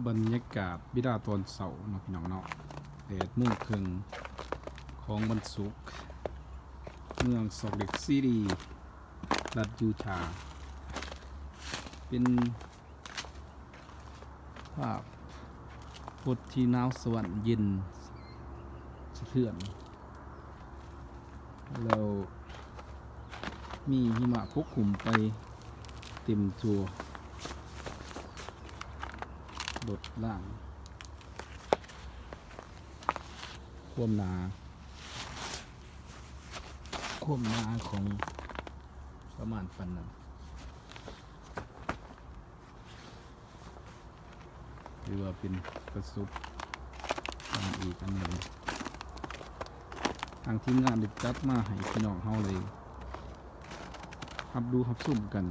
บรรยากาศบิดาตอนเสาร์เนาะพี่น้องเนาะ8:30ของวันศุกร์เมืองซอกเล็กซิตี้รัฐยูทาห์เป็นภาพพดที่หนาวสวรรค์เย็นสะเทือนแล้วมีหิมะปกคลุมไปเต็มตัวบดล่างความหนาของประมาณปันนั้นหรือว่าเป็นประสบการณ์อีกอันหนึ่งทางทีมงานได้จัดมาให้พี่น้องเฮาเลยรับดูรับชมกัน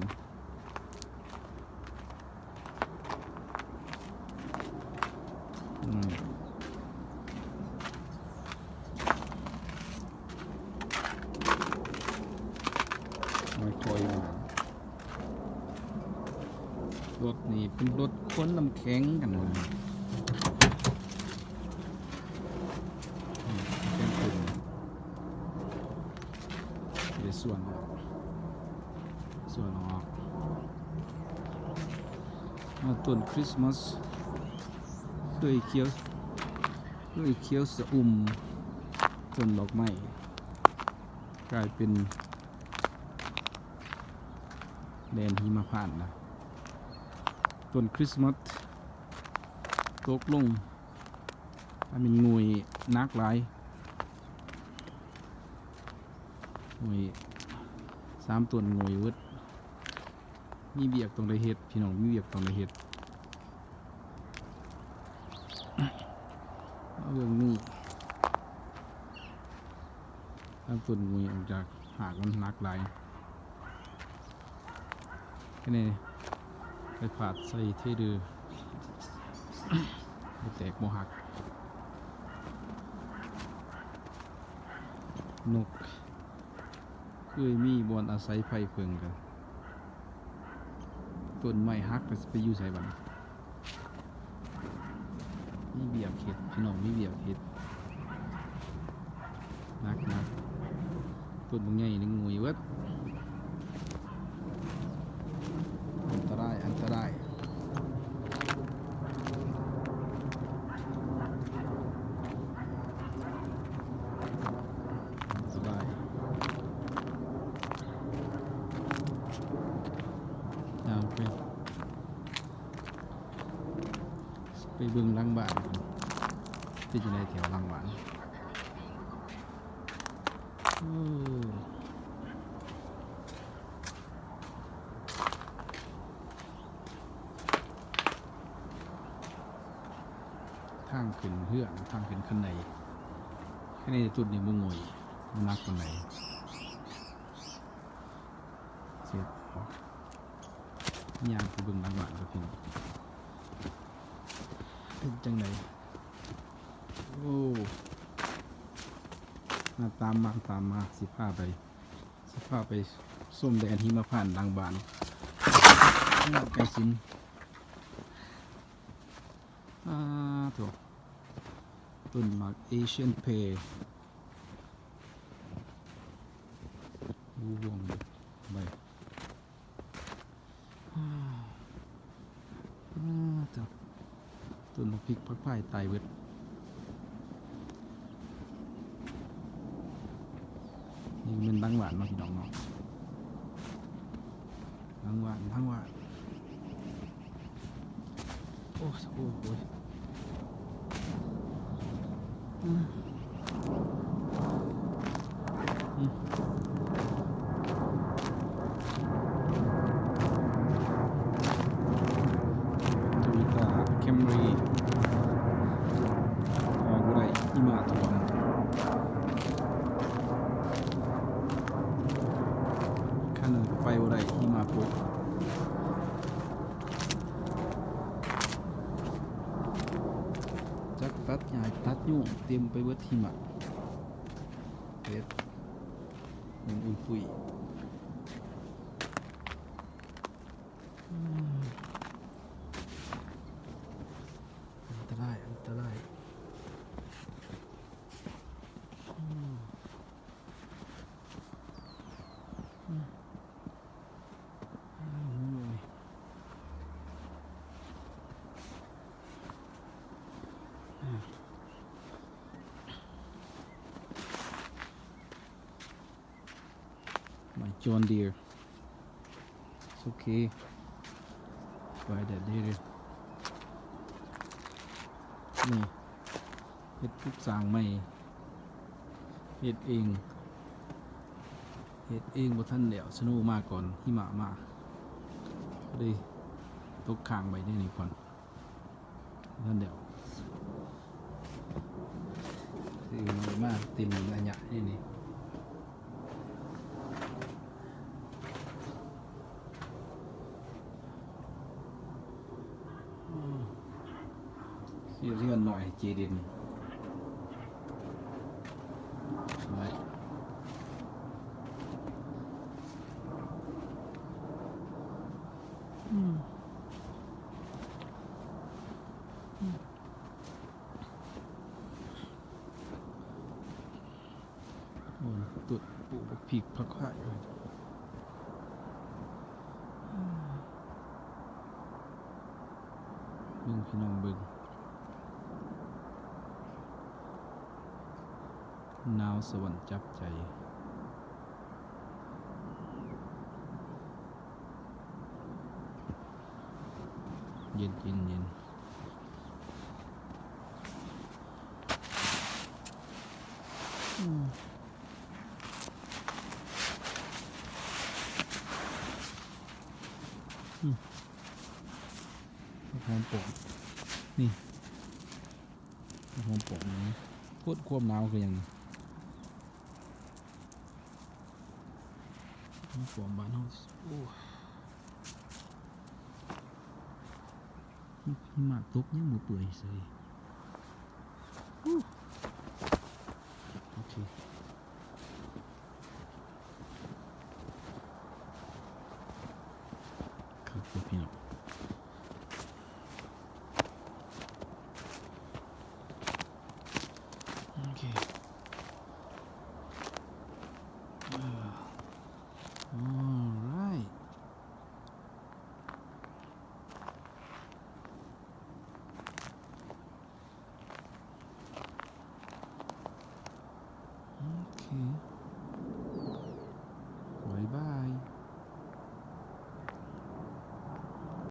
ไม่ค่อยมารถนี่เป็นรถขนน้ำแข็งกันเลยเป็นกลุ่มในส่วนออกต้นคริสต์มาสด้วยเขียวสะอุ่มต้นดอกไม้กลายเป็นแดนหิมพานต์นะต้นคริสต์มาสตกลงเป็นงวยนักหลายงวย3ต้นงวยเวิดมีเบียกตรงใดเฮ็ดพี่น้องมีเบียกตรงใดเฮ็ดเรื่องนี้3ต้นงวยออกจากหากมันนักหลายแค่นี้ไปผาดใส่เทดือไม่แตกโมหักนกเคยมีบอนอาศัยไฟเพิงกันต้นไม้หักไปอยู่ใส่บันมีเบียบเห็ดพี่น้องมีเบียบเห็ดนักต้นบางใหญ่นึงงวยเวิดอันตรายไปเบิ่งหลังบ้านที่อยู่ในแถวหลังบ้านทางขึ้นเฮือนทางขึ้นขั้นในแค่ในจุดนี้มุ่งงวยมันนักคนไหนเสร็จย่างไปเบิ่งหลังบ้านกับพี่น้องเป็นจังไดโอ้มาตามมาสิพาไปส้มแดนหิมพานต์หลังบ้านไก่สินถูกต้นหมากเอเชียนเพย์วงใบต้นพริกพักไผ่ตายเวทนี่มันดังหวานมาพี่น้องเนาะดังหวานโอ้แคมรี่ออกไรหิมะท่วมขั้นไปอะไรหิมะปุ๊บจักตัดใหญ่ตัดยุ่งเตรียมไปเบิดหิมะเฮ็ดมันอุ่นปุ๋ย My John Deere it's okay buy that there นี่เฮ็ดทุกสร้างไม่เฮ็ดเองบ่ทันเดี๋ยวสโนว์มาก่อนหิมะมาก็เลยตกค้างไปได้นี่ก่อนท่านเดี๋ยวซื้อมาติ่มอันยะนี่เรียนหน่อยเจดินไว้โอ้ตุดปลูกบักพริกผักไข่เบิ่งพี่น้องเบิ่งหนาวสวรรค์จับใจเย็นหอมปกนี่หอมปกนี้โคตรควบหนาวคืออย่างหอมปกบ้านเฮาโอ้หิมะตกยังบ่เปื่อยเลย